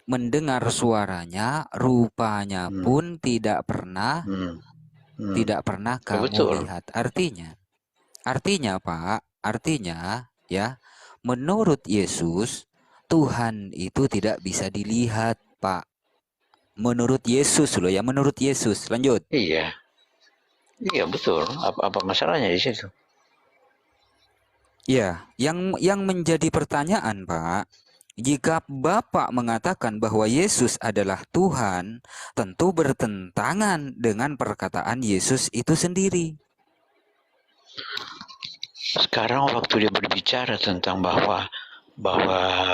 mendengar suaranya, rupanya pun tidak pernah kamu lihat. Artinya Pak, ya, menurut Yesus Tuhan itu tidak bisa dilihat, Pak. Menurut Yesus loh ya, menurut Yesus. Lanjut. Iya. Iya betul. Apa masalahnya di situ? Ya, yang menjadi pertanyaan, Pak, jika Bapak mengatakan bahwa Yesus adalah Tuhan, tentu bertentangan dengan perkataan Yesus itu sendiri. Sekarang waktu dia berbicara tentang bahwa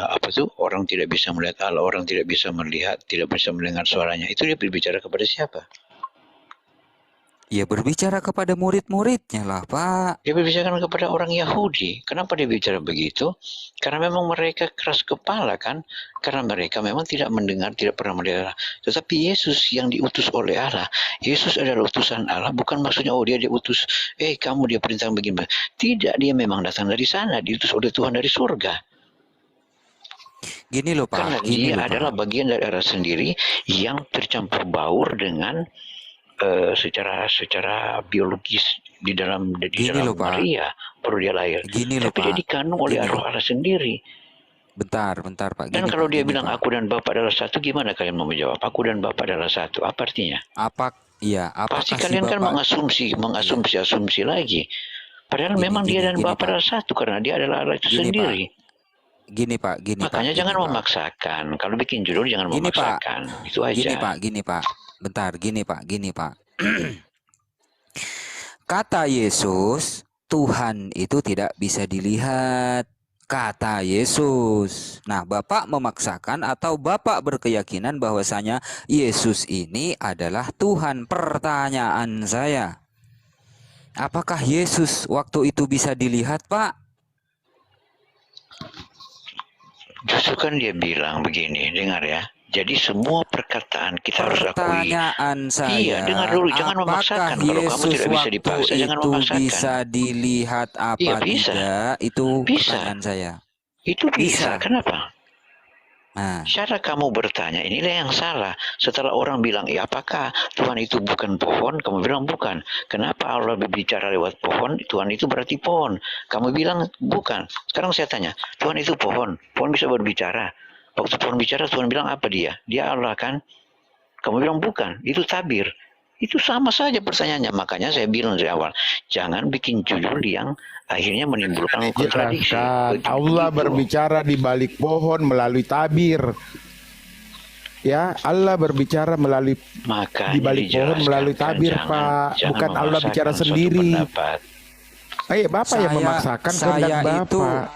apa tuh orang tidak bisa melihat Allah, orang tidak bisa melihat, tidak bisa mendengar suaranya, itu dia berbicara kepada siapa? Ya berbicara kepada murid-muridnya lah, Pak. Dia berbicara kepada orang Yahudi. Kenapa dia bicara begitu? Karena memang mereka keras kepala kan? Karena mereka memang tidak mendengar, tidak pernah melihat. Tetapi Yesus yang diutus oleh Allah, Yesus adalah utusan Allah, bukan maksudnya dia diutus, kamu dia perintah begini. Tidak, dia memang datang dari sana, diutus oleh Tuhan dari surga. Gini loh Pak. Karena dia adalah bagian dari Allah sendiri yang tercampur baur dengan secara biologis di dalam Maria baru dia lahir. Tapi dia dikandung oleh Allah sendiri. Bentar Pak. Dan kalau dia bilang aku dan Bapa adalah satu, gimana kalian mau menjawab? Aku dan Bapa adalah satu. Apa artinya? Pasti kalian kan mengasumsi lagi. Padahal memang dia dan Bapa adalah satu karena dia adalah Allah itu sendiri. Makanya jangan memaksakan. Kalau bikin judul jangan memaksakan. Itu aja. Gini Pak. Bentar, gini Pak. Kata Yesus, Tuhan itu tidak bisa dilihat. Kata Yesus. Nah, Bapak memaksakan atau Bapak berkeyakinan bahwasanya Yesus ini adalah Tuhan. Pertanyaan saya, apakah Yesus waktu itu bisa dilihat, Pak? Justru kan dia bilang begini, dengar ya. Jadi semua perkataan kita harus akui. Pertanyaan saya, iya, dengar dulu, jangan memaksakan. Kalau kamu tidak bisa dipaksa, jangan memaksakan. Bisa dilihat apa tidak? Itu pertanyaan saya. Itu bisa. Kenapa? Cara kamu bertanya, inilah yang salah. Setelah orang bilang, apakah Tuhan itu bukan pohon? Kamu bilang bukan. Kenapa Allah berbicara lewat pohon? Tuhan itu berarti pohon. Kamu bilang bukan. Sekarang saya tanya, Tuhan itu pohon. Pohon bisa berbicara. Waktu Tuhan bicara, Tuhan bilang apa dia? Dia Allah kan? Kamu bilang bukan. Itu tabir. Itu sama saja pertanyaannya. Makanya saya bilang dari awal, jangan bikin judul yang akhirnya menimbulkan kontradiksi. Allah berbicara di balik pohon melalui tabir. Ya, Allah berbicara melalui di balik pohon melalui tabir, Pak. Bukan Allah bicara sendiri. Bapak yang memaksakan kehendak Bapak.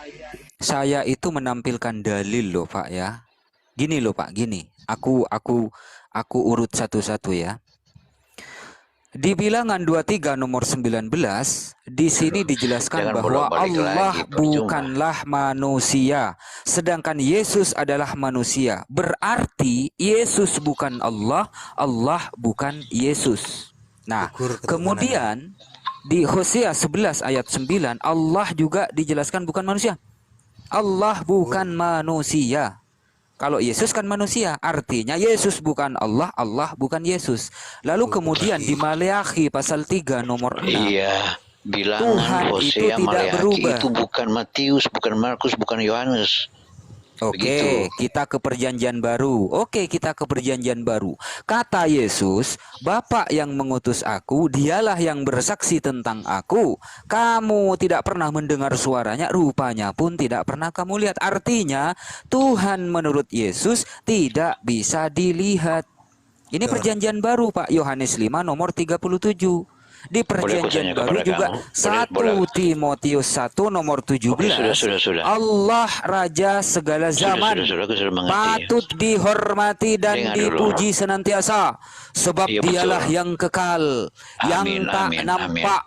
Saya itu menampilkan dalil loh Pak ya. Gini loh Pak, gini. Aku urut satu-satu ya. Di Bilangan 23 nomor 19 di sini dijelaskan bahwa Allah bukanlah manusia, sedangkan Yesus adalah manusia. Berarti Yesus bukan Allah, Allah bukan Yesus. Nah, kemudian di Hosea 11 ayat 9 Allah juga dijelaskan bukan manusia. Allah bukan manusia. Kalau Yesus kan manusia, artinya Yesus bukan Allah, Allah bukan Yesus. Lalu kemudian di Maleakhi pasal 3 nomor 6. Iya, Bilangan, Hosea, Maleakhi itu bukan Matius, bukan Markus, bukan Yohanes. Oke, kita ke perjanjian baru. Kata Yesus, Bapa yang mengutus aku, dialah yang bersaksi tentang aku. Kamu tidak pernah mendengar suaranya, rupanya pun tidak pernah kamu lihat. Artinya, Tuhan menurut Yesus tidak bisa dilihat. Ini perjanjian baru, Pak. Yohanes 5 nomor 37. Di perjanjian baru juga 1 Timotius 1 nomor 17. Sudah. Allah Raja segala zaman patut dihormati dan dipuji senantiasa, sebab dialah yang kekal, yang tak nampak,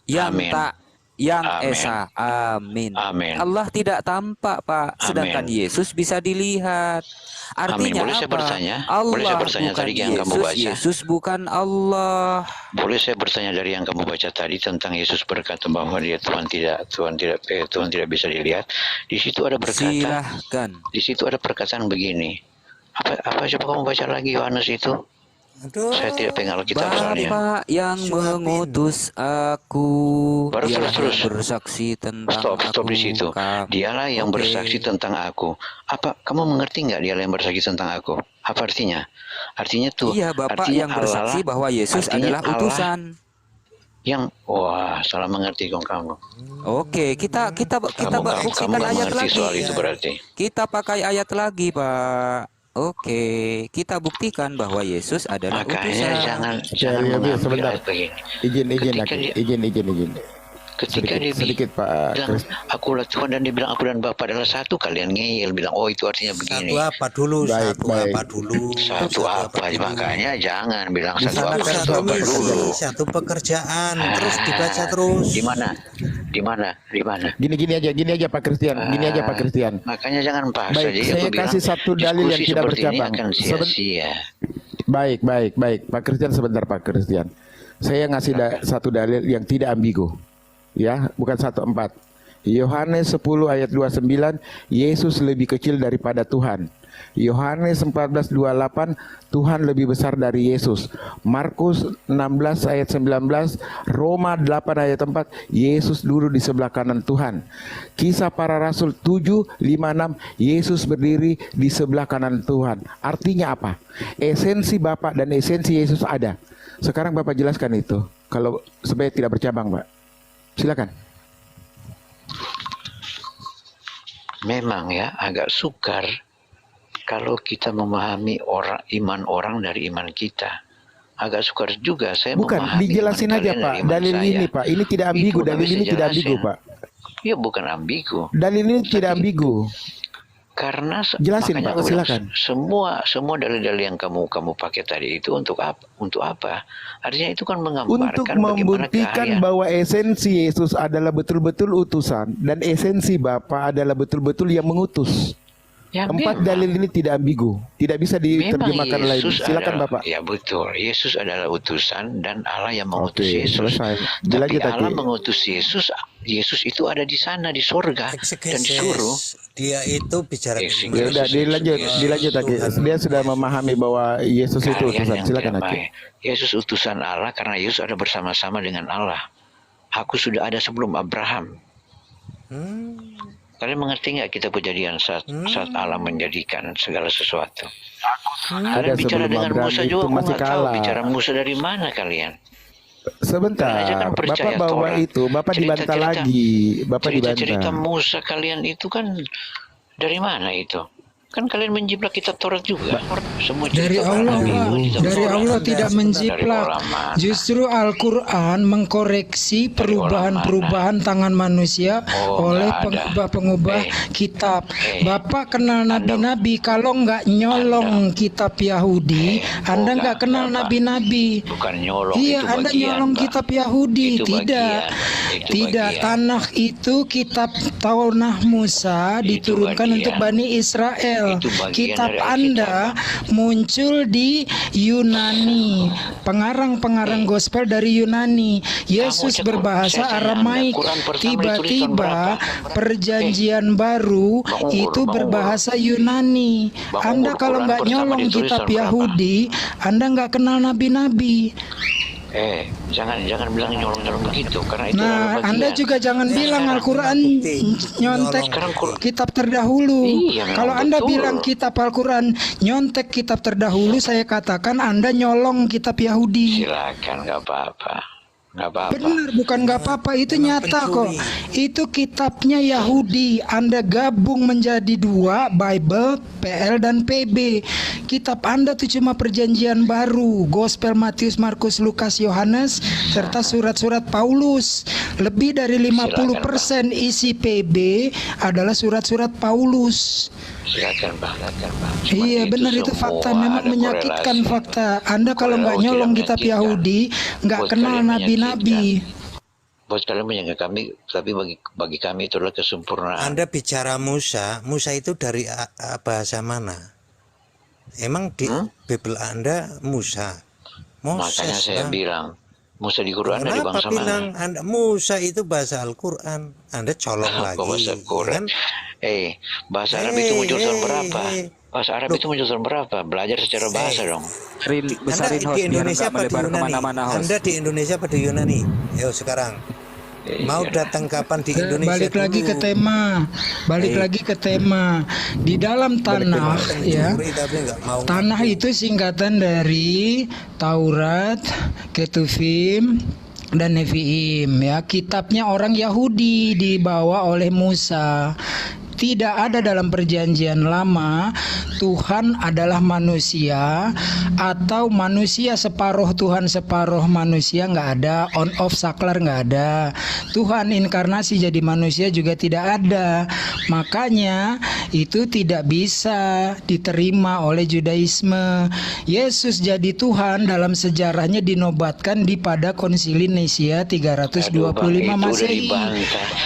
yang tak yang Amin. esa. Amin. Amin. Allah tidak tampak, Pak. Sedangkan Amin. Yesus bisa dilihat. Artinya Boleh saya apa? bertanya? Allah Boleh saya bertanya bukan tadi yang kamu Yesus, baca? Yesus bukan Allah. Boleh saya bertanya dari yang kamu baca tadi tentang Yesus berkata bahwa dia Tuhan tidak bisa dilihat. Di situ ada berkata. Silahkan. Di situ ada perkataan begini. Apa coba kamu baca lagi Yohanes itu? Aduh. Saya tidak pegang Alkitab soalnya. Bapa yang mengutus aku, Baru dialah terus. yang bersaksi tentang Stop aku. di situ. Dialah yang bersaksi tentang aku. Apa kamu mengerti nggak dialah yang bersaksi tentang aku? Apa artinya? Artinya tuh. Iya, Bapak artinya yang bersaksi Allah, bahwa Yesus adalah utusan. Wah, salah mengerti dong kamu. Oke, kita buktikan ayat mengerti lagi. soal itu berarti. Kita pakai ayat lagi, Pak. Oke, kita buktikan bahwa Yesus adalah Makanya utusan. jangan mengambil sebentar. ayat begini. Izin. Ketika dia sedikit Pak bilang akulah Tuhan dan dia bilang aku dan Bapa adalah satu, kalian ngeyel bilang itu artinya begini. Satu apa dulu? Satu apa? Makanya jangan bilang satu apa dulu. Satu pekerjaan, terus dibaca terus. Di mana? Gini aja Pak Christian, Makanya jangan pas. Baik, Jadi saya aku bilang, kasih satu dalil yang diskusi tidak seperti ini bercabang. akan sia-sia. Baik, Pak Christian, sebentar Pak Christian. Saya ngasih satu dalil yang tidak ambigu. Ya, bukan 1:4. Yohanes 10 ayat 29, Yesus lebih kecil daripada Tuhan. Yohanes 14:28, Tuhan lebih besar dari Yesus. Markus 16 ayat 19, Roma 8 ayat 4, Yesus duduk di sebelah kanan Tuhan. Kisah para Rasul 7:56, Yesus berdiri di sebelah kanan Tuhan. Artinya apa? Esensi Bapa dan esensi Yesus ada. Sekarang Bapak jelaskan itu. Kalau supaya tidak bercabang, Pak. Silakan. Memang ya agak sukar kalau kita memahami iman orang dari iman kita. Agak sukar juga saya memahami. Bukan, dijelasin aja Pak. Dalil ini Pak, ini tidak ambigu. Dalil ini tidak ambigu Pak. Ya bukan ambigu. Dalil ini tidak ambigu. Karena jelasin Pak, silakan. Semua dalil-dalil yang kamu pakai tadi itu untuk apa? Untuk apa? Artinya itu kan menggambarkan untuk membuktikan bahwa esensi Yesus adalah betul-betul utusan dan esensi Bapa adalah betul-betul yang mengutus. Ya, Empat dalil ini tidak ambigu, tidak bisa diterjemahkan lain. Silakan Bapak. Ya betul, Yesus adalah utusan dan Allah yang mengutus Yesus. Selesai. Tapi Allah mengutus Yesus, Yesus itu ada di sana di sorga dan disuruh. Dia itu bicara. Ya udah, dilanjut lagi. Dia sudah memahami bahwa Yesus itu utusan. Silakan lagi. Yesus utusan Allah karena Yesus ada bersama-sama dengan Allah. Aku sudah ada sebelum Abraham. Kalian mengerti nggak kita kejadian saat Allah menjadikan segala sesuatu? Kalian bicara dengan Musa juga, aku nggak tahu bicara Musa dari mana kalian. Sebentar, kan Bapak bawa itu, Bapak dibantah lagi, Bapak dibantah. Cerita Musa kalian itu kan dari mana itu? Kan kalian menjiplak kitab Taurat juga. Semua dari Allah, Pak. Dari Allah tidak menjiplak. Justru Al-Quran mengkoreksi perubahan-perubahan tangan manusia oleh pengubah-pengubah kitab. Bapak kenal nabi-nabi, kalau nggak nyolong kitab Yahudi, Anda nggak kenal nabi-nabi. Bukan nyolong. Iya, Anda nyolong kitab Yahudi. Tidak. Tanah itu kitab Taunah Musa diturunkan untuk Bani Israel. Kitab Anda muncul di Yunani, pengarang-pengarang gospel dari Yunani. Yesus berbahasa Aramaik. Tiba-tiba perjanjian baru itu berbahasa Yunani. Anda kalau nggak nyolong kitab Yahudi, Anda nggak kenal nabi-nabi. Jangan bilang nyolong begitu karena itu Anda juga jangan bilang Al-Quran nyontek kitab terdahulu. Kalau Anda bilang kitab Al-Quran nyontek kitab terdahulu, saya katakan Anda nyolong kitab Yahudi. Silakan, nggak apa-apa. Benar, bukan nggak apa-apa, itu nyata kok. Itu kitabnya Yahudi. Anda gabung menjadi dua, Bible, PL dan PB. Kitab Anda tuh cuma perjanjian baru, Gospel Matius, Markus, Lukas, Yohanes, serta surat-surat Paulus. Lebih dari 50% isi PB adalah surat-surat Paulus. Silakan Pak. Iya benar, itu fakta, memang menyakitkan fakta. Anda kalau nggak nyolong kitab Yahudi, nggak kenal nabi-nabi. Buat kalian menyanggah kami, tapi bagi kami itu adalah kesempurnaan. Anda bicara Musa, Musa itu dari bahasa mana? Emang di Bible Anda Musa? Moses, makanya saya bilang, Musa di Quran dari kenapa bangsa bilang mana? Anda Musa itu bahasa Al-Quran? Anda colong lagi. Bahasa Quran. Kan? Bahasa Arab itu muncul tahun berapa? Bahasa Arab itu muncul tahun berapa? Belajar secara bahasa dong. Besarin host di biar Indonesia nggak apa di melebar Yunani? kemana-mana host. Anda di Indonesia apa di Yunani? Ayo sekarang. Mau datang kapan di Indonesia? Balik dulu? lagi ke tema. Balik lagi ke tema. Di dalam tanah ya. Tapi nggak mau Tanah itu singkatan dari Taurat, Ketuvim, dan Neviim ya. Kitabnya orang Yahudi dibawa oleh Musa. Tidak ada dalam perjanjian lama Tuhan adalah manusia atau manusia separuh Tuhan separuh manusia, nggak ada. On off saklar nggak ada. Tuhan inkarnasi jadi manusia juga tidak ada. Makanya itu tidak bisa diterima oleh Judaisme. Yesus jadi Tuhan dalam sejarahnya dinobatkan di pada Konsili Nisia 325 Masehi.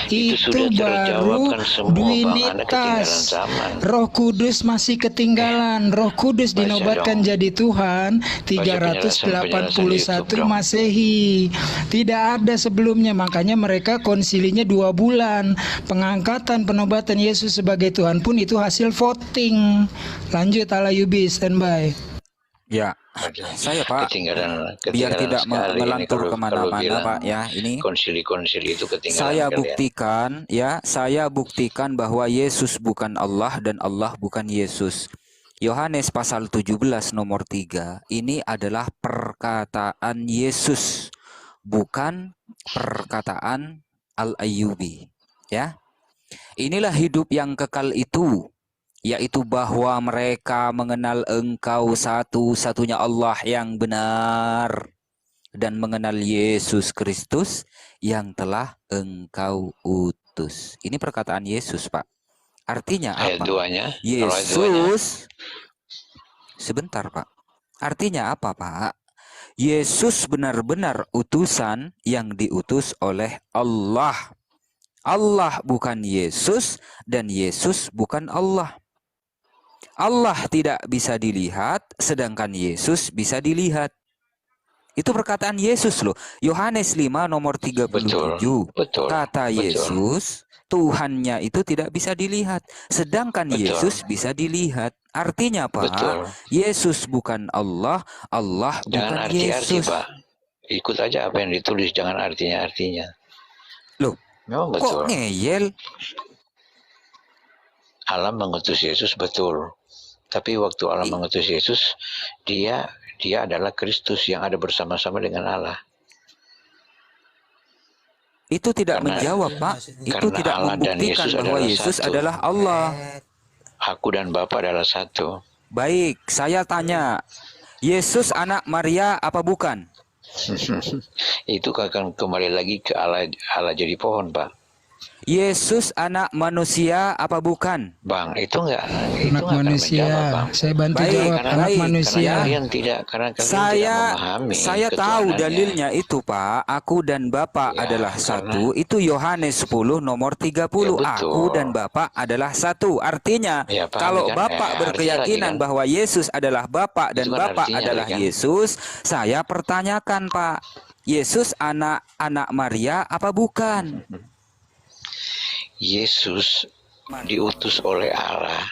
Itu baru Duinitas. Roh Kudus masih ketinggalan. Roh Kudus dinobatkan jadi Tuhan 381 Masehi. Tidak ada sebelumnya. Makanya mereka konsilinya 2 bulan. Pengangkatan penobatan Yesus sebagai Tuhan pun itu hasil voting. Lanjut ala Yubi, standby. Ya, saya Pak, biar tidak melantur kemana-mana Pak ya, ini konsili-konsili itu ketinggalan. Saya buktikan bahwa Yesus bukan Allah dan Allah bukan Yesus. Yohanes pasal 17 nomor 3, ini adalah perkataan Yesus, bukan perkataan Al-Ayyubi. Ya, inilah hidup yang kekal itu, yaitu bahwa mereka mengenal Engkau satu-satunya Allah yang benar dan mengenal Yesus Kristus yang telah Engkau utus. Ini perkataan Yesus, Pak. Artinya apa? Yesus, sebentar Pak. Artinya apa, Pak? Yesus benar-benar utusan yang diutus oleh Allah. Allah bukan Yesus dan Yesus bukan Allah. Allah tidak bisa dilihat, sedangkan Yesus bisa dilihat. Itu perkataan Yesus loh. Yohanes 5 nomor 37. Kata Yesus, Tuhannya itu tidak bisa dilihat, sedangkan Yesus bisa dilihat. Artinya apa? Yesus bukan Allah, Allah bukan Yesus. Pak. Ikut aja apa yang ditulis, jangan artinya. Loh, kok ngeyel? Allah mengutus Yesus, betul. Tapi waktu Allah mengutus Yesus, dia adalah Kristus yang ada bersama-sama dengan Allah. Itu tidak menjawab, Pak. Itu tidak membuktikan bahwa Yesus adalah Allah. Aku dan Bapa adalah satu. Baik, saya tanya, Yesus anak Maria apa bukan? Itu akan kembali lagi ke Allah jadi pohon, Pak. Yesus anak manusia apa bukan? Bang, itu enggak manusia. Menjawab, Bang. Saya bantu jawab anak manusia. Saya tahu dalilnya itu, Pak. Aku dan Bapak adalah satu. Itu Yohanes 10 nomor 30. Aku dan Bapak adalah satu. Artinya, kalau Bapak berkeyakinan bahwa Yesus adalah Bapak dan Bapak adalah Yesus, saya pertanyakan, Pak. Yesus anak Maria apa bukan? Yesus diutus oleh Allah.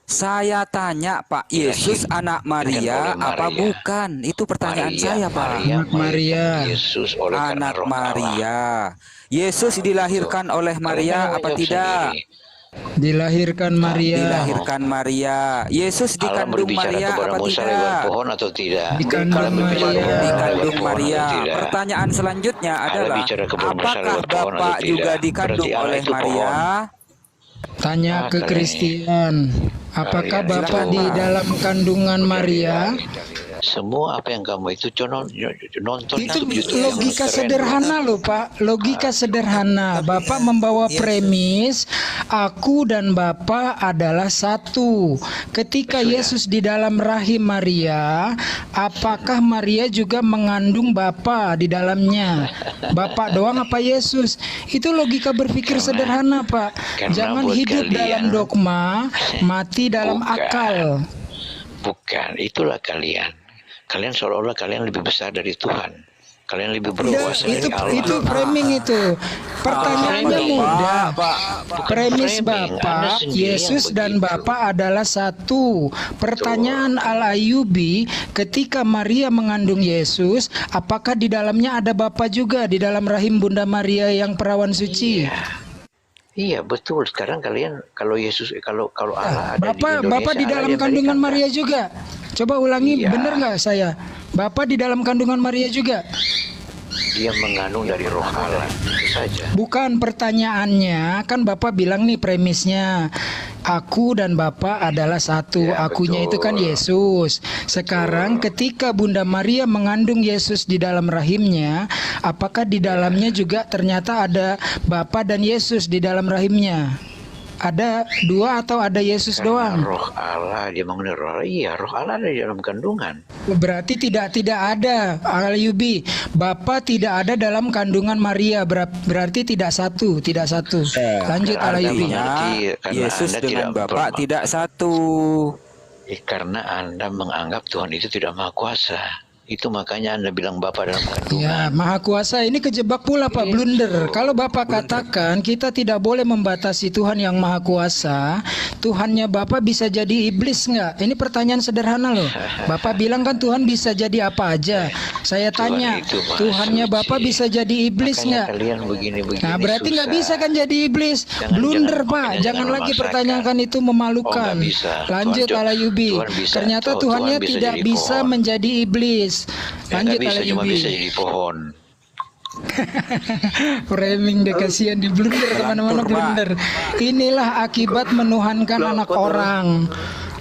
Saya tanya, Pak, Yesus anak Maria apa bukan? Itu pertanyaan saya, Pak. Anak Maria. Yesus oleh anak Maria. Yesus dilahirkan oleh Maria apa tidak? Dilahirkan Maria. Dilahirkan Maria. Yesus dikandung Maria apa tidak? Pohon atau tidak? Dikandung Maria. Dikandung Maria. Pertanyaan selanjutnya adalah, apakah Bapak juga dikandung oleh Maria? Tanya ke Kristen. Apakah Bapak di dalam kandungan Maria? Semua apa yang kamu itu nonton Itu YouTube yang logika keren. sederhana loh Pak, logika sederhana. Bapak membawa premis, aku dan Bapak adalah satu. Ketika Yesus di dalam rahim Maria, apakah Maria juga mengandung Bapak di dalamnya? Bapak doang apa Yesus? Itu logika berpikir sederhana Pak. Jangan buat hidup kalian, dalam dogma, mati dalam Bukan. akal. Bukan, itulah kalian. Kalian seolah-olah kalian lebih besar dari Tuhan. Kalian lebih berkuasa dari Allah. Itu framing itu. Pertanyaannya framing. mudah. Bukan Premis framing, Anda Bapak, sendiri Yesus yang dan begitu. Bapak adalah satu. Pertanyaan Al-Ayubi, ketika Maria mengandung Yesus, apakah di dalamnya ada Bapak juga di dalam rahim Bunda Maria yang perawan suci? Iya betul. Sekarang kalian kalau Allah ada Bapak di Indonesia, dalam Allah di kandungan Amerika. Maria juga. Coba ulangi, Iya. benar nggak saya? Bapak di dalam kandungan Maria juga. Dia mengandung dari roh Allah. Itu saja. Bukan, pertanyaannya kan Bapak bilang nih premisnya, aku dan Bapak adalah satu. Ya, Akunya betul. itu kan Yesus. Sekarang ketika Bunda Maria mengandung Yesus di dalam rahimnya, apakah di dalamnya juga ternyata ada Bapa dan Yesus di dalam rahimnya? Ada dua atau ada Yesus Karena doang? roh Allah, dia mengandung roh Allah. Iya, roh Allah ada di dalam kandungan. Berarti tidak ada Al-Ayubi. Bapa tidak ada dalam kandungan Maria. Berarti tidak satu. Lanjut Al-Ayubi. Karena Yesus Anda dengan tidak Bapak tidak satu. Karena Anda menganggap Tuhan itu tidak maha kuasa. Itu makanya Anda bilang Bapa dalam kandungan. Ya, Maha Kuasa ini kejebak pula Pak, blunder. Kalau Bapak katakan kita tidak boleh membatasi Tuhan yang Maha Kuasa, Tuhannya Bapak bisa jadi iblis nggak? Ini pertanyaan sederhana loh. Bapak bilang kan Tuhan bisa jadi apa aja. Saya Tuhan tanya, itu Maha Tuhannya Suci. Bapak bisa jadi iblis Makanya nggak? kalian begini-begini Nah, berarti nggak susah. bisa kan jadi iblis. Jangan- Blunder jangan- Pak, makanya jangan jangan lagi memaksakan. pertanyakan itu memalukan. Oh, nggak bisa. Lanjut Tuhan- Al-Ayubi. Tuhan bisa. Ternyata Tuhan Tuhannya bisa tidak jadi bisa pohon. menjadi iblis. Ya, Lanjut nggak bisa, cuma Al-Ayubi. bisa jadi pohon. Framing deh, kasihan di blunder kemana-mana Pak. blunder. Inilah akibat menuhankan anak orang.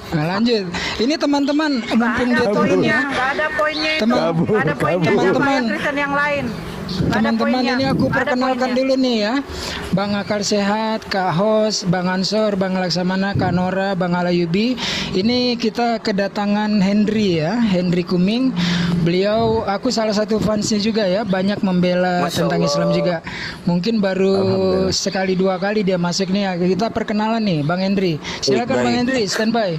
Nah, lanjut. Ini teman-teman, mumpung dia turun ya. Nggak ada poinnya itu. Teman- Nggak ada poinnya. Teman-teman. Siapa Kristen yang lain? Nggak ada Teman-teman, poinnya. ini aku Nggak ada perkenalkan poinnya. dulu nih ya. Bang Akal Sehat, Kak Hos, Bang Ansor, Bang Laksamana, Kak Nora, Bang Al-Ayubi. Ini kita kedatangan Henry ya, Henry Kuming. Beliau, aku salah satu fansnya juga ya, banyak membela tentang Islam juga. Mungkin baru sekali dua kali dia masuk nih. Kita perkenalan nih, Bang Henry. Silakan Baik. Bang Henry, standby.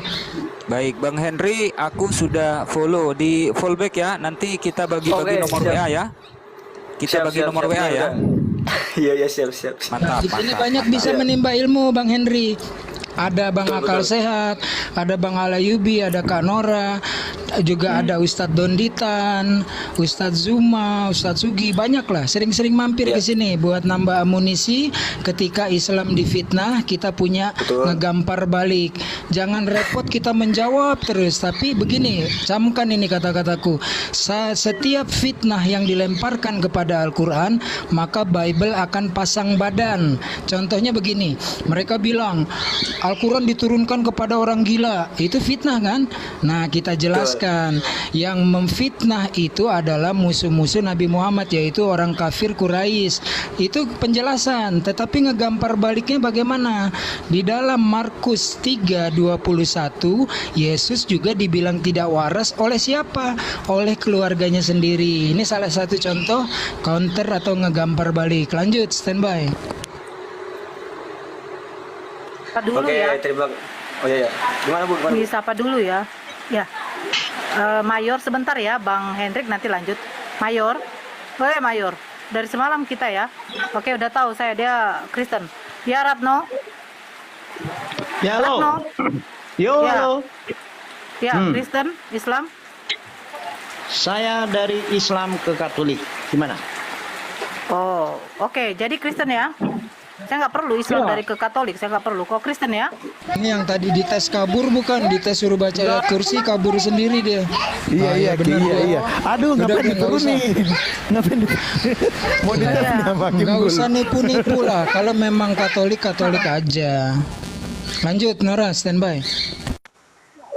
Baik, Bang Henry, aku sudah follow di fallback ya. Nanti kita bagi-bagi Oke, nomor siap. WA ya. Kita bagi nomor WA ya. Iya siap. Mantap, Di sini mantap. banyak bisa menimba ilmu Bang Henry. Ada Bang Akal Sehat, ada Bang Al-Ayubi, ada Kak Nora, juga ada Ustadz Donditan, Ustadz Zuma, Ustadz Sugi, banyak lah. Sering-sering mampir ke sini buat nambah amunisi. Ketika Islam difitnah, kita punya ngegampar balik. Jangan repot kita menjawab terus, tapi begini, camkan ini kata-kataku. Setiap fitnah yang dilemparkan kepada Al-Quran, maka Bible akan pasang badan. Contohnya begini, mereka bilang Al-Quran diturunkan kepada orang gila, itu fitnah kan? Nah, kita jelaskan yang memfitnah itu adalah musuh-musuh Nabi Muhammad, yaitu orang kafir Quraisy. Itu penjelasan, tetapi ngegampar baliknya bagaimana? Di dalam Markus 3:21, Yesus juga dibilang tidak waras oleh siapa? Oleh keluarganya sendiri. Ini salah satu contoh counter atau ngegampar balik. Lanjut, standby. Sapa dulu Oke, ya. terima. Oh iya. Gimana Bu? Gimana, Bu? Disapa dulu ya. Ya. Mayor sebentar ya, Bang Hendrik, nanti lanjut. Mayor. Boleh Mayor. Dari semalam kita ya. Oke, udah tahu saya dia Kristen. Ya Ratno. Ya Ratno. halo. Yo Ya. halo. Ya, Kristen, Islam. Saya dari Islam ke Katolik. Gimana? Oh, oke. Jadi Kristen ya. Saya nggak perlu Islam dari ke Katolik, saya nggak perlu. Kok Kristen ya? Ini yang tadi dites kabur bukan? Dites suruh baca ayat kursi kabur sendiri dia. Iya, benar. iya. Aduh, Udah, ngapain nggak usah. diturunin? Ngapain mau ditesnya makin Nggak bulu. usah nipu-nipu lah. Kalau memang Katolik aja. Lanjut Nora, standby.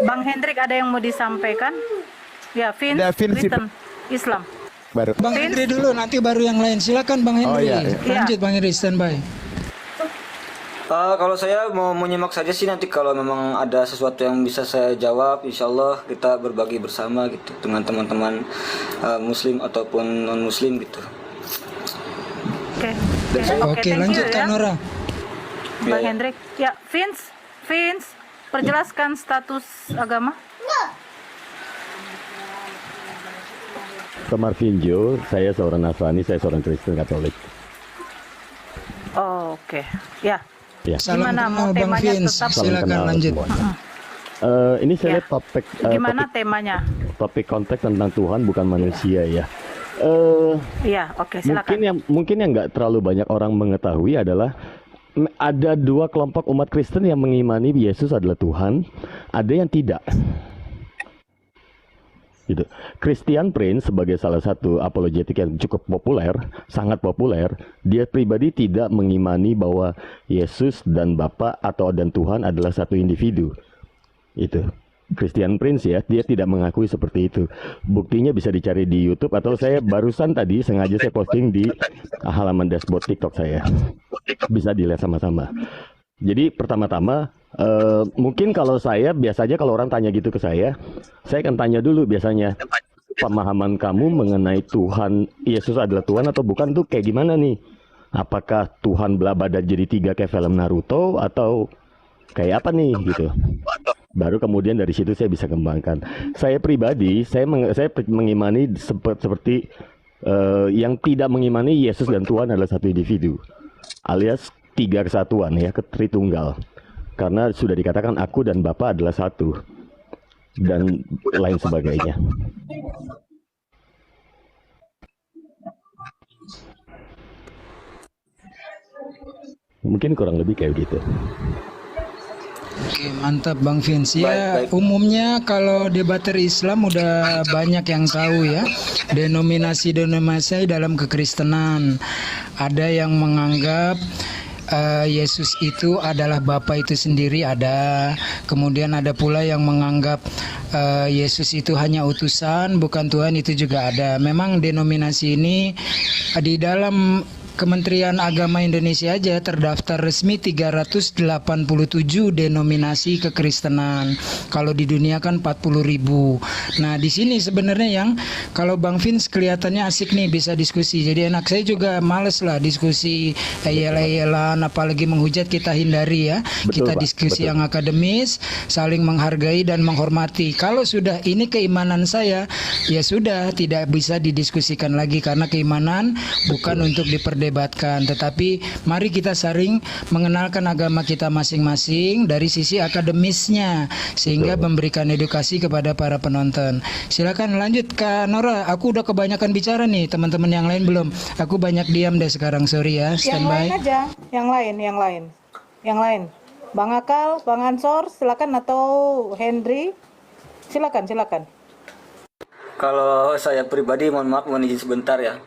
Bang Hendrik ada yang mau disampaikan? Ya, Vince, Ada Vince Kristen, Islam. baru. Bang Henry dulu, nanti baru yang lain. Silakan Bang Henry. iya, iya. Lanjut Bang Henry, standby. Kalau saya mau menyimak saja sih, nanti kalau memang ada sesuatu yang bisa saya jawab, insya Allah kita berbagi bersama gitu dengan teman-teman Muslim ataupun non Muslim gitu. Oke, lanjut Kak Nora. Bang Hendrik. Ya, Vince, perjelaskan status agama. Marvinjo, saya seorang Nasrani, saya seorang Kristen Katolik. Oh, oke. Ya. Ya. Salam Gimana mau kenal Bang temanya Vince. tetap? Salam Silakan kenal lanjut. semuanya. Ini saya Ya. lihat topik Gimana temanya? topik konteks tentang Tuhan bukan manusia ya. Iya, oke, silakan. Mungkin yang nggak terlalu banyak orang mengetahui adalah ada dua kelompok umat Kristen yang mengimani Yesus adalah Tuhan, ada yang tidak. Gitu. Christian Prince sebagai salah satu apologetik yang cukup populer, sangat populer, dia pribadi tidak mengimani bahwa Yesus dan Bapa dan Tuhan adalah satu individu. Itu. Christian Prince ya, dia tidak mengakui seperti itu. Buktinya bisa dicari di YouTube atau saya barusan tadi sengaja saya posting di halaman dashboard TikTok saya. Bisa dilihat sama-sama. Jadi pertama-tama mungkin kalau saya biasanya kalau orang tanya gitu ke saya akan tanya dulu biasanya pemahaman kamu mengenai Tuhan Yesus adalah Tuhan atau bukan tuh kayak gimana nih? Apakah Tuhan belah badan jadi tiga kayak film Naruto atau kayak apa nih gitu? Baru kemudian dari situ saya bisa kembangkan. Saya pribadi saya mengimani seperti yang tidak mengimani Yesus dan Tuhan adalah satu individu, alias tiga kesatuan ya, Tritunggal. Karena sudah dikatakan aku dan Bapa adalah satu dan lain sebagainya. Mungkin kurang lebih kayak gitu. Oke, mantap Bang Vince. Ya, Baik. umumnya kalau debater Islam udah banyak yang tahu ya. Denominasi dalam kekristenan. Ada yang menganggap Yesus itu adalah Bapa itu sendiri ada. Kemudian ada pula yang menganggap Yesus itu hanya utusan, bukan Tuhan, itu juga ada. Memang denominasi ini di dalam Kementerian Agama Indonesia aja terdaftar resmi 387 denominasi kekristenan. Kalau di dunia kan 40.000. Nah, di sini sebenarnya yang kalau Bang Vince kelihatannya asik nih bisa diskusi. Jadi enak, saya juga males lah diskusi eyel-eyelan apalagi menghujat, kita hindari ya. Betul, kita Pak. diskusi Betul. yang akademis, saling menghargai dan menghormati. Kalau sudah ini keimanan saya, ya sudah tidak bisa didiskusikan lagi karena keimanan bukan untuk diperdebatkan, tetapi mari kita saling mengenalkan agama kita masing-masing dari sisi akademisnya sehingga memberikan edukasi kepada para penonton. Silakan lanjut Kak Nora. Aku udah kebanyakan bicara nih, teman-teman yang lain belum. Aku banyak diam deh sekarang, sorry ya. Yang lain Standby. aja, yang lain. Bang Akal, Bang Ansor, silakan, atau Henry, silakan. Kalau saya pribadi, mohon maaf, mohon izin sebentar ya.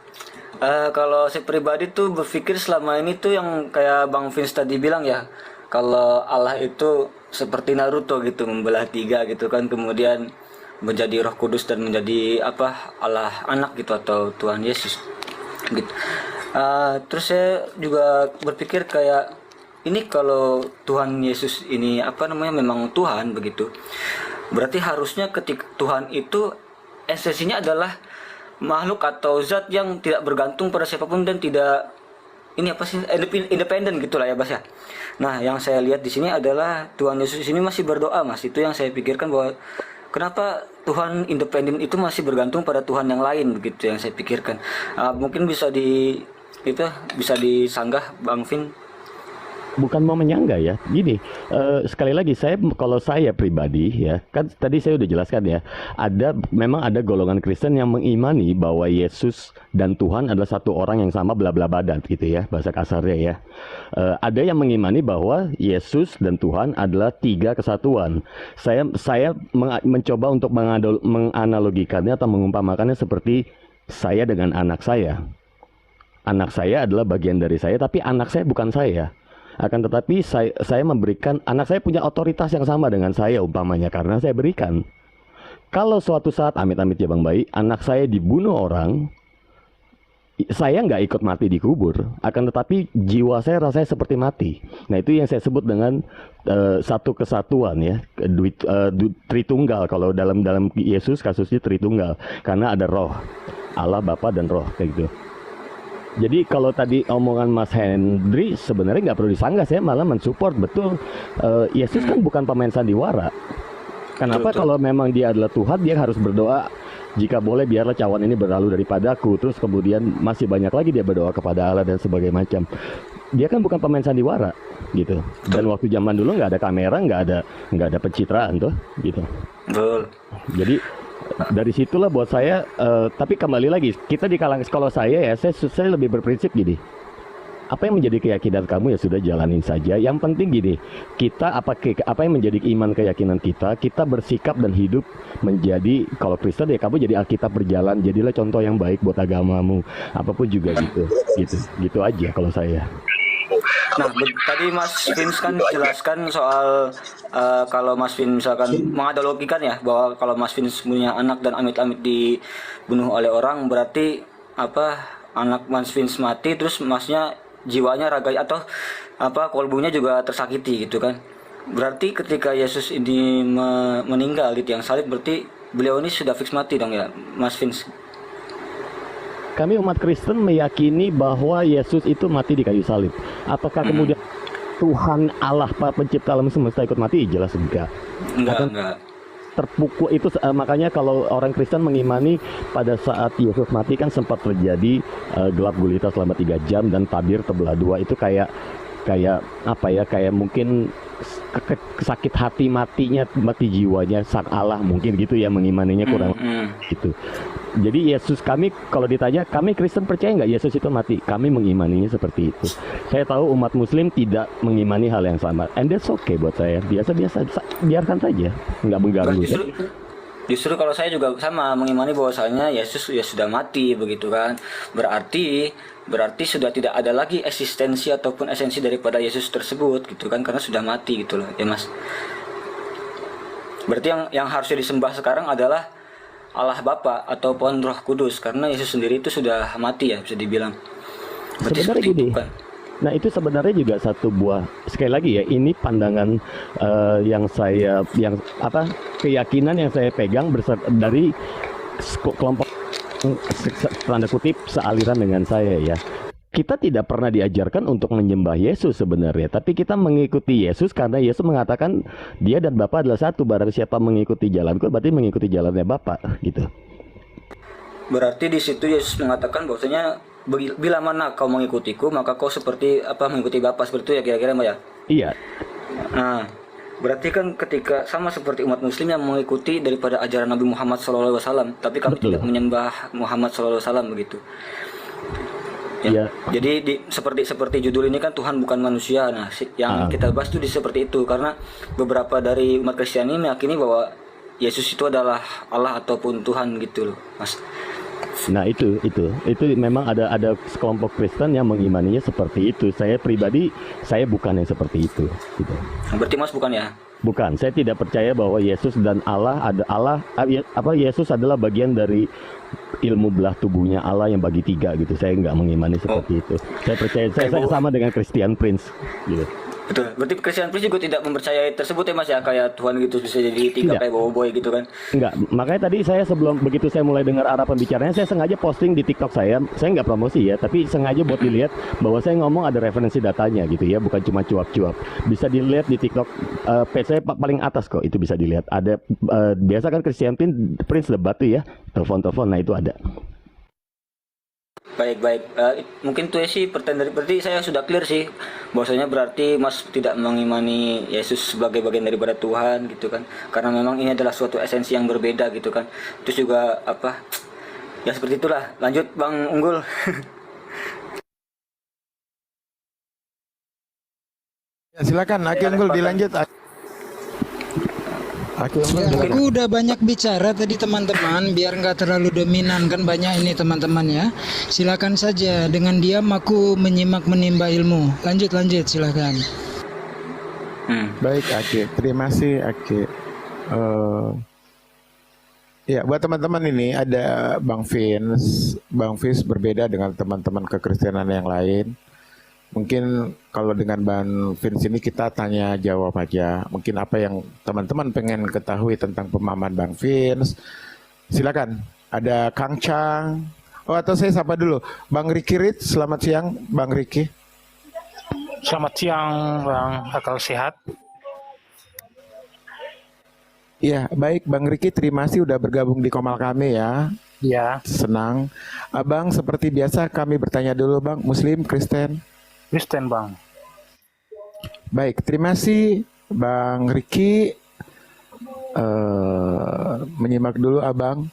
Kalau saya pribadi tuh berpikir selama ini tuh yang kayak Bang Vince tadi bilang ya, kalau Allah itu seperti Naruto gitu, membelah tiga gitu kan, kemudian menjadi Roh Kudus dan menjadi Allah anak gitu atau Tuhan Yesus gitu. Terus saya juga berpikir kayak ini kalau Tuhan Yesus ini memang Tuhan begitu, berarti harusnya ketika Tuhan itu esensinya adalah makhluk atau zat yang tidak bergantung pada siapapun dan tidak independen gitulah ya Bas ya. Nah, yang saya lihat di sini adalah Tuhan Yesus ini masih berdoa, Mas. Itu yang saya pikirkan, bahwa kenapa Tuhan independen itu masih bergantung pada Tuhan yang lain, begitu yang saya pikirkan. Mungkin bisa disanggah Bang Vin. Bukan mau menyanggah ya. Gini, sekali lagi kalau saya pribadi ya, kan tadi saya udah jelaskan ya, memang ada golongan Kristen yang mengimani bahwa Yesus dan Tuhan adalah satu orang yang sama, bla bla badan gitu ya, bahasa kasarnya ya. Ada yang mengimani bahwa Yesus dan Tuhan adalah tiga kesatuan. Saya mencoba untuk menganalogikannya atau mengumpamakannya seperti saya dengan anak saya. Anak saya adalah bagian dari saya, tapi anak saya bukan saya. Akan tetapi saya memberikan, anak saya punya otoritas yang sama dengan saya umpamanya, karena saya berikan. Kalau suatu saat amit-amit ya Bang Bayi, anak saya dibunuh orang, saya nggak ikut mati di kubur, akan tetapi jiwa saya rasanya seperti mati. Nah itu yang saya sebut dengan satu kesatuan ya, Tritunggal. Kalau dalam Yesus kasusnya Tritunggal, karena ada Roh, Allah Bapa dan Roh kayak gitu. Jadi kalau tadi omongan Mas Hendri sebenarnya nggak perlu disanggah, saya malah mensupport betul. Yesus kan bukan pemain sandiwara. Kenapa kalau memang dia adalah Tuhan, dia harus berdoa, jika boleh biarlah cawan ini berlalu daripadaku. Terus kemudian masih banyak lagi dia berdoa kepada Allah dan sebagainya macam. Dia kan bukan pemain sandiwara gitu. Dan waktu zaman dulu nggak ada kamera, nggak ada pencitraan tuh gitu. Betul. Jadi dari situlah buat saya. Tapi kembali lagi, kita di kalangan, kalau saya ya, saya lebih berprinsip gini. Apa yang menjadi keyakinan kamu ya sudah jalanin saja. Yang penting gini, kita apa yang menjadi iman keyakinan kita bersikap dan hidup menjadi, kalau Kristen ya kamu jadi Alkitab berjalan, jadilah contoh yang baik buat agamamu, apapun juga gitu aja kalau saya. Nah, tadi Mas Vince kan jelaskan soal kalau Mas Vince misalkan menganalogikan ya, bahwa kalau Mas Vince punya anak dan amit-amit dibunuh oleh orang, berarti anak Mas Vince mati, terus Masnya jiwanya, raganya atau kolbunya juga tersakiti gitu kan. Berarti ketika Yesus ini meninggal di tiang salib, berarti beliau ini sudah fix mati dong ya, Mas Vince? Kami umat Kristen meyakini bahwa Yesus itu mati di kayu salib. Apakah kemudian Tuhan Allah pencipta alam semesta ikut mati? Jelas enggak. Enggak. Terpukul itu, makanya kalau orang Kristen mengimani pada saat Yesus mati kan sempat terjadi gelap gulita selama 3 jam dan tabir terbelah dua. Itu kayak mungkin sakit hati mati jiwanya sang Allah, mungkin gitu ya, mengimaninya kurang gitu. Jadi Yesus, kami kalau ditanya kami Kristen percaya nggak Yesus itu mati, kami mengimaninya seperti itu. Saya tahu umat Muslim tidak mengimani hal yang sama, and that's okay buat saya, biasa-biasa, biarkan saja, nggak mengganggu. Justru kalau saya juga sama mengimani bahwasanya Yesus ya sudah mati begitu kan. Berarti sudah tidak ada lagi eksistensi ataupun esensi daripada Yesus tersebut gitu kan, karena sudah mati gitu loh ya Mas. Berarti yang harusnya disembah sekarang adalah Allah Bapa ataupun Roh Kudus, karena Yesus sendiri itu sudah mati ya, bisa dibilang. Berarti sebenarnya gini, kan? Nah itu sebenarnya juga satu buah, sekali lagi ya, ini pandangan keyakinan yang saya pegang dari kelompok tanda kutip sealiran dengan saya ya. Kita tidak pernah diajarkan untuk menyembah Yesus sebenarnya, tapi kita mengikuti Yesus karena Yesus mengatakan dia dan Bapa adalah satu. Barang siapa mengikuti jalanku, berarti mengikuti jalannya Bapa gitu. Berarti di situ Yesus mengatakan bahwasanya bila mana kau mengikutiku, maka kau seperti mengikuti Bapa, seperti itu ya kira-kira Mbak ya? Iya. Nah, berarti kan ketika sama seperti umat Muslim yang mengikuti daripada ajaran Nabi Muhammad SAW, tapi kami tidak menyembah Muhammad SAW begitu. Ya. Jadi seperti judul ini kan Tuhan bukan manusia. Nah, yang kita bahas itu seperti itu, karena beberapa dari umat Kristen ini meyakini bahwa Yesus itu adalah Allah ataupun Tuhan gitu loh, Mas. Nah itu memang ada kelompok Kristen yang mengimaninya seperti itu. Saya pribadi bukan yang seperti itu gitu. Berarti Mas bukan ya? Bukan, saya tidak percaya bahwa Yesus dan Yesus adalah bagian dari ilmu belah tubuhnya Allah yang bagi 3 gitu. Saya nggak mengimani seperti itu. Saya percaya, saya sama dengan Christian Prince gitu. Betul. Berarti Christian Prince juga tidak mempercayai tersebut ya Mas ya, kayak Tuhan gitu bisa jadi 3 kayak boy gitu kan? Enggak. Makanya tadi saya begitu saya mulai dengar arah pembicaranya, saya sengaja posting di TikTok saya. Saya nggak promosi ya, tapi sengaja buat dilihat bahwa saya ngomong ada referensi datanya gitu ya, bukan cuma cuap-cuap. Bisa dilihat di TikTok page saya paling atas kok, itu bisa dilihat. Ada biasa kan Christian Prince debat tuh ya, telepon. Nah itu ada. Baik. Mungkin itu sih pertanyaan berarti saya sudah clear sih. Bahwasanya berarti Mas tidak mengimani Yesus sebagai bagian daripada Tuhan gitu kan. Karena memang ini adalah suatu esensi yang berbeda gitu kan. Terus juga ya seperti itulah. Lanjut Bang Unggul. Ya, silakan Aki Unggul dilanjut. Aku udah banyak bicara tadi teman-teman, biar nggak terlalu dominan kan, banyak ini teman-teman ya. Silakan saja, dengan diam aku menyimak menimba ilmu. Lanjut silakan. Baik Aki, terima kasih Aki. Ya, buat teman-teman ini ada Bang Vince. Bang Vince berbeda dengan teman-teman kekristenan yang lain. Mungkin kalau dengan Bang Vince ini kita tanya jawab aja. Mungkin apa yang teman-teman pengen ketahui tentang pemahaman Bang Vince. Silakan. Ada Kang Chang. Oh, atau saya sapa dulu. Bang Ricky Rit, selamat siang Bang Ricky. Selamat siang Bang Akal Sehat. Iya, baik Bang Riki, terima kasih udah bergabung di Komal kami ya. Ya. Senang. Abang, seperti biasa kami bertanya dulu Bang, Muslim, Kristen? Kristen Bang. Baik, terima kasih Bang Riki. Menyimak dulu Abang.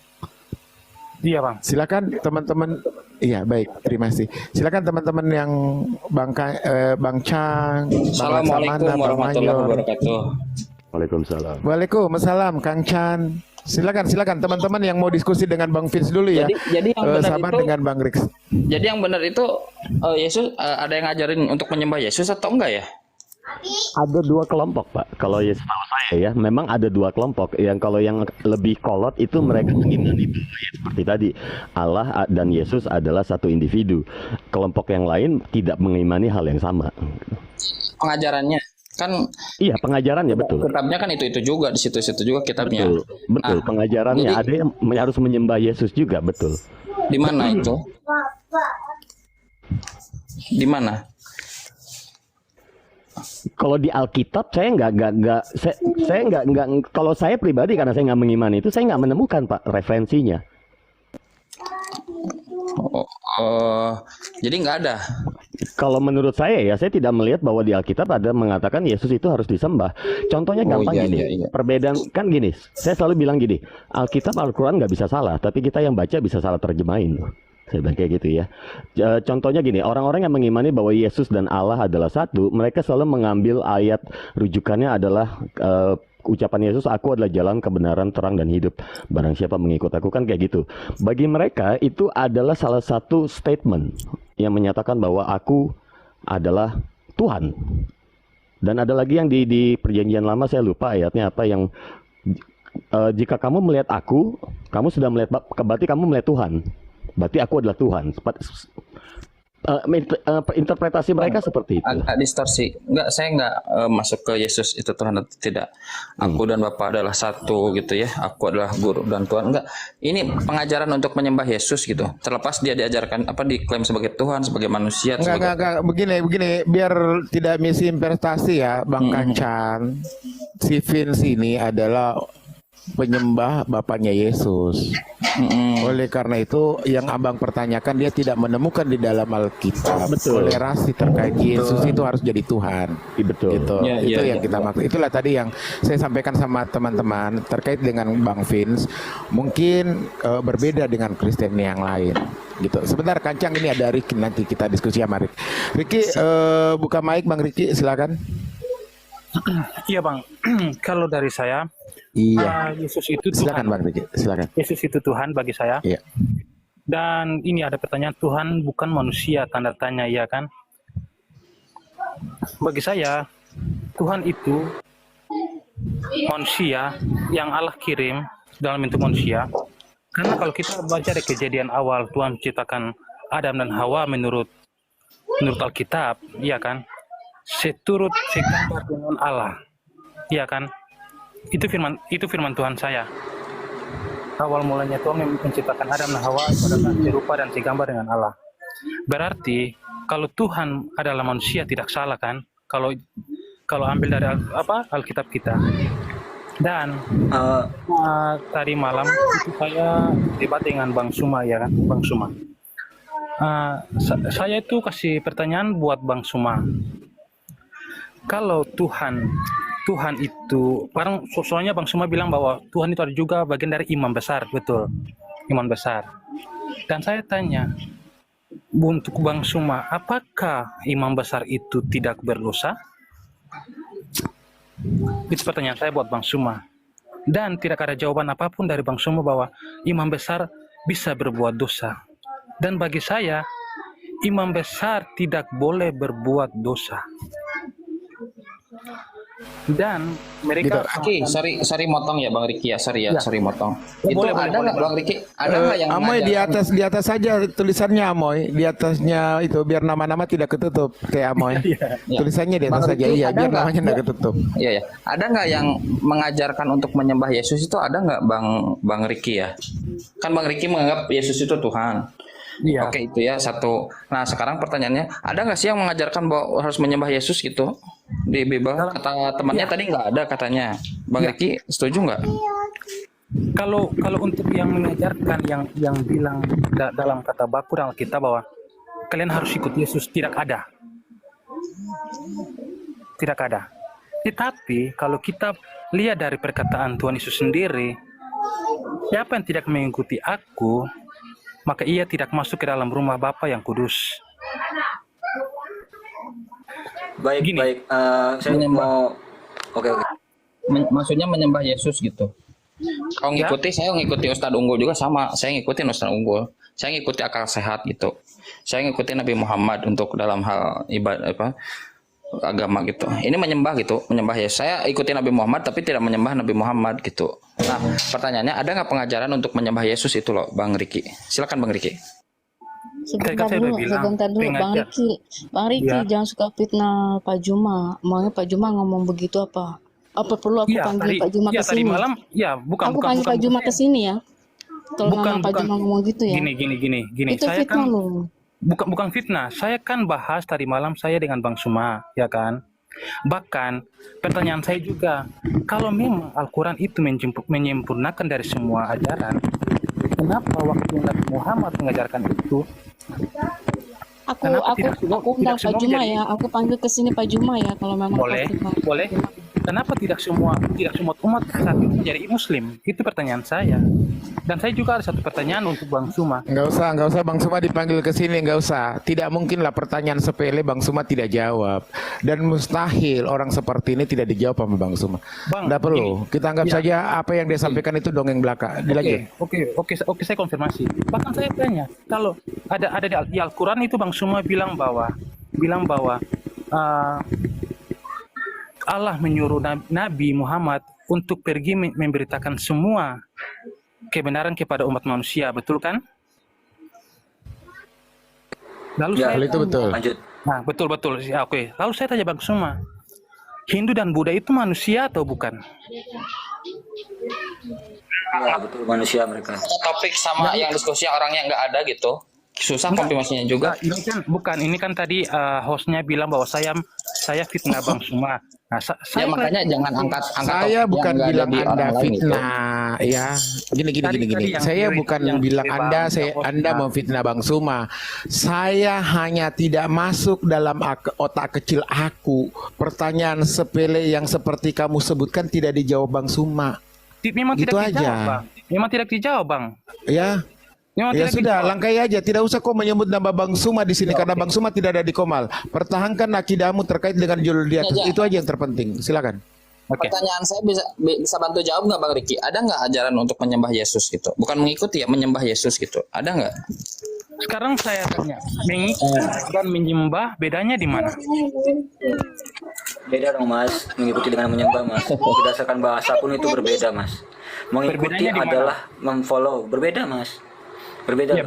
Iya Bang. Silakan teman-teman. Iya, baik, terima kasih. Silakan teman-teman yang Bang Chang, Bang Assalamualaikum warahmatullahi wabarakatuh. Waalaikumsalam. Waalaikumsalam, Kang Chan. Silakan teman-teman yang mau diskusi dengan Bang Vince dulu ya. Jadi yang benar sahabat itu, dengan Bang Rix. Jadi yang benar itu Yesus ada yang ngajarin untuk menyembah Yesus atau enggak ya? Ada dua kelompok, Pak. Kalau ya setahu saya ya, memang ada dua kelompok. Yang kalau yang lebih kolot itu mereka mengimani bahwa ya seperti tadi Allah dan Yesus adalah satu individu. Kelompok yang lain tidak mengimani hal yang sama. Pengajarannya kan iya, pengajarannya betul. Kitabnya kan itu juga di situ-situ juga kitabnya. Betul. Pengajarannya jadi, ada yang harus menyembah Yesus juga, betul. Di mana itu? Di mana? Kalau di Alkitab saya nggak kalau saya pribadi karena saya nggak mengimani itu, saya nggak menemukan Pak referensinya. Jadi nggak ada. Kalau menurut saya ya, saya tidak melihat bahwa di Alkitab ada mengatakan Yesus itu harus disembah. Contohnya gampang gini, perbedaan kan gini. Saya selalu bilang gini, Alkitab Al-Quran nggak bisa salah, tapi kita yang baca bisa salah terjemahin. Saya bilang kayak gitu ya. Contohnya gini, orang-orang yang mengimani bahwa Yesus dan Allah adalah satu, mereka selalu mengambil ayat rujukannya adalah ucapan Yesus, aku adalah jalan, kebenaran, terang, dan hidup. Barang siapa mengikut aku, kan kayak gitu. Bagi mereka itu adalah salah satu statement yang menyatakan bahwa aku adalah Tuhan. Dan ada lagi yang di perjanjian lama, saya lupa ayatnya apa, yang jika kamu melihat aku, kamu sudah melihat, berarti kamu melihat Tuhan. Berarti aku adalah Tuhan. Interpretasi mereka seperti itu. Agak distorsi. Saya enggak masuk ke Yesus itu Tuhan atau tidak. Aku dan Bapa adalah satu gitu ya. Aku adalah guru dan Tuhan. Enggak. Ini pengajaran untuk menyembah Yesus gitu. Terlepas dia diajarkan diklaim sebagai Tuhan, sebagai manusia. Enggak. Begini. Biar tidak misinterpretasi ya, Bang Kancan. Si Vince ini adalah penyembah bapaknya Yesus. Oleh karena itu yang abang pertanyakan, dia tidak menemukan di dalam Alkitab toleransi terkait Yesus itu harus jadi Tuhan. Betul. Gitu. Itu yang kita maksud. Itulah tadi yang saya sampaikan sama teman-teman terkait dengan Bang Vince. Mungkin berbeda dengan Kristen yang lain. Gitu. Sebentar Kancang, ini ada Ricky, nanti kita diskusi sama Ricky. Ricky buka mic Bang Ricky, silakan. Iya Bang, kalau dari saya, Yesus itu Tuhan. Silakan Bang Riki, silakan. Yesus itu Tuhan bagi saya. Iya. Dan ini ada pertanyaan, Tuhan bukan manusia, tanda tanya, ya kan? Bagi saya, Tuhan itu manusia yang Allah kirim dalam bentuk manusia. Karena kalau kita baca dari kejadian awal, Tuhan menciptakan Adam dan Hawa menurut Alkitab, iya kan? Seturut segambar dengan Allah, iya kan? Itu firman Tuhan saya. Awal mulanya Tuhan menciptakan Adam dan Hawa adalah serupa dan segambar dengan Allah. Berarti kalau Tuhan adalah manusia tidak salah kan? Kalau ambil dari Alkitab kita. Dan tadi malam itu saya debat dengan Bang Suma, ya kan, Bang Suma. Saya itu kasih pertanyaan buat Bang Suma. Kalau Tuhan itu, soalnya Bang Suma bilang bahwa Tuhan itu ada juga bagian dari imam besar, betul, imam besar. Dan saya tanya, untuk Bang Suma, apakah imam besar itu tidak berdosa? Itu pertanyaan saya buat Bang Suma. Dan tidak ada jawaban apapun dari Bang Suma bahwa imam besar bisa berbuat dosa. Dan bagi saya, imam besar tidak boleh berbuat dosa. Dan mereka Oke, sorry motong ya Bang Riki ya, sorry motong. Itu boleh, ada nggak Bang Riki? Ada nggak yang Amoy mengajarkan? di atas saja tulisannya Amoy, di atasnya itu biar nama-nama tidak ketutup kayak Amoy. Ya. Tulisannya di atas Bang saja, Riki, iya ada biar nggak? namanya tidak ketutup. Iya ya. Ada nggak yang mengajarkan untuk menyembah Yesus itu, ada nggak Bang Riki ya? Kan Bang Riki menganggap Yesus itu Tuhan. Iya. Oke, itu ya satu. Nah sekarang pertanyaannya, ada nggak sih yang mengajarkan bahwa harus menyembah Yesus gitu di Bible? Kata temannya tadi nggak ada katanya. Bang Riki setuju nggak? Kalau untuk yang mengajarkan yang bilang dalam kata baku dalam kita bahwa kalian harus ikut Yesus, tidak ada. Tidak ada. Tetapi kalau kita lihat dari perkataan Tuhan Yesus sendiri, siapa yang tidak mengikuti aku, maka ia tidak masuk ke dalam rumah Bapa yang kudus. Baik. Saya mau oke. Maksudnya menyembah Yesus gitu. Kalau ngikuti, saya ngikuti Ustadz Unggul juga sama. Saya ngikutin Ustadz Unggul. Saya ngikuti akal sehat gitu. Saya ngikuti Nabi Muhammad untuk dalam hal ibadah agama gitu. Ini menyembah gitu, menyembah Yesus. Saya ikuti Nabi Muhammad tapi tidak menyembah Nabi Muhammad gitu. Nah, pertanyaannya ada nggak pengajaran untuk menyembah Yesus itu loh, Bang Riki? Silakan Bang Riki. Sebentar dulu, Bang Riki, jangan suka fitnah Pak Juma. Maunya Pak Juma ngomong begitu apa? Apa perlu aku panggil Pak Juma ke sini? Tadi malam, aku panggil Pak Juma ke sini ya. Kalau memang Pak Juma ngomong gitu ya. Gini. Itu Saya fitnah kan loh. bukan fitnah. Saya kan bahas tadi malam saya dengan Bang Suma, ya kan? Bahkan pertanyaan saya juga, kalau memang Al-Quran itu menyempurnakan dari semua ajaran, kenapa waktu Nabi Muhammad mengajarkan itu? Aku undang Pak Juma ya. Aku panggil ke sini Pak Juma ya kalau memang boleh. Kenapa tidak semua umat saat itu menjadi Muslim? Itu pertanyaan saya. Dan saya juga ada satu pertanyaan untuk Bang Suma. Nggak usah Bang Suma dipanggil ke sini, nggak usah. Tidak mungkin lah pertanyaan sepele Bang Suma tidak jawab. Dan mustahil orang seperti ini tidak dijawab sama Bang Suma. Nggak perlu. Kita anggap saja apa yang dia sampaikan itu dongeng belaka. Dilanjut. Oke, saya konfirmasi. Bahkan saya tanya, kalau ada di Al-Quran itu Bang Suma bilang bahwa Allah menyuruh Nabi Muhammad untuk pergi memberitakan semua kebenaran kepada umat manusia, betul kan? Lalu Ya, saya itu betul. Lanjut. Nah, betul. Ya, oke. Lalu saya tanya Bang Suma, Hindu dan Buddha itu manusia atau bukan? Ya, betul, manusia mereka. Topik sama yang diskusi orangnya nggak ada gitu. Susah konfirmasinya juga. Ini kan tadi hostnya bilang bahwa saya fitnah Bang Suma. Nah, ya makanya jangan angkat saya bukan bilang Anda fitnah gitu. ya. Gini. Saya bukan bilang Anda memfitnah Bang Suma. Saya hanya tidak masuk dalam otak kecil aku. Pertanyaan sepele yang seperti kamu sebutkan tidak dijawab Bang Suma. Memang gitu tidak aja. dijawab, Bang. Memang tidak dijawab, Bang. Ya. Ya sudah, langkai aja. Tidak usah kau menyebut nama Bang Suma di sini karena Bang Suma tidak ada di Komal. Pertahankan akidahmu terkait dengan judul di atas. Itu aja yang terpenting. Silakan. Pertanyaan saya bisa bantu jawab nggak Bang Riki? Ada nggak ajaran untuk menyembah Yesus gitu? Bukan mengikuti ya, menyembah Yesus gitu. Ada nggak? Sekarang saya tanya, mengikuti dan menyembah bedanya di mana? Beda dong Mas, mengikuti dengan menyembah Mas. Berdasarkan bahasa pun itu berbeda Mas. Mengikuti adalah memfollow, berbeda Mas. Berbeda. Ya,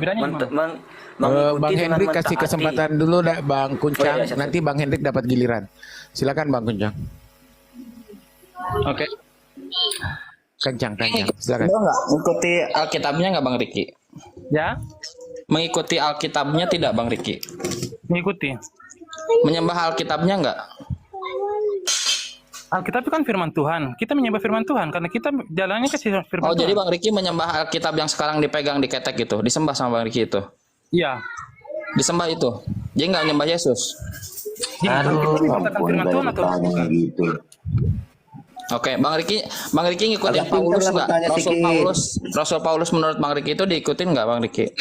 Bang Hendrik kasih kesempatan dulu dah Bang Kuncang. Nanti Bang Hendrik dapat giliran. Silakan Bang Kuncang. Oke. Kencang. Silakan. Mengikuti Alkitabnya nggak Bang Riki? Ya. Mengikuti Alkitabnya tidak Bang Riki? Mengikuti. Menyembah Alkitabnya nggak? Alkitab itu kan firman Tuhan. Kita menyembah firman Tuhan karena kita jalannya ke firman Tuhan. Jadi Bang Riki menyembah Alkitab yang sekarang dipegang di ketek itu, disembah sama Bang Riki itu? Iya. Disembah itu? Jadi nggak menyembah Yesus? Firman Tuhan atau gitu. Oke, Bang Riki ngikutin Paulus nggak? Rasul Paulus menurut Bang Riki itu diikutin nggak Bang Riki?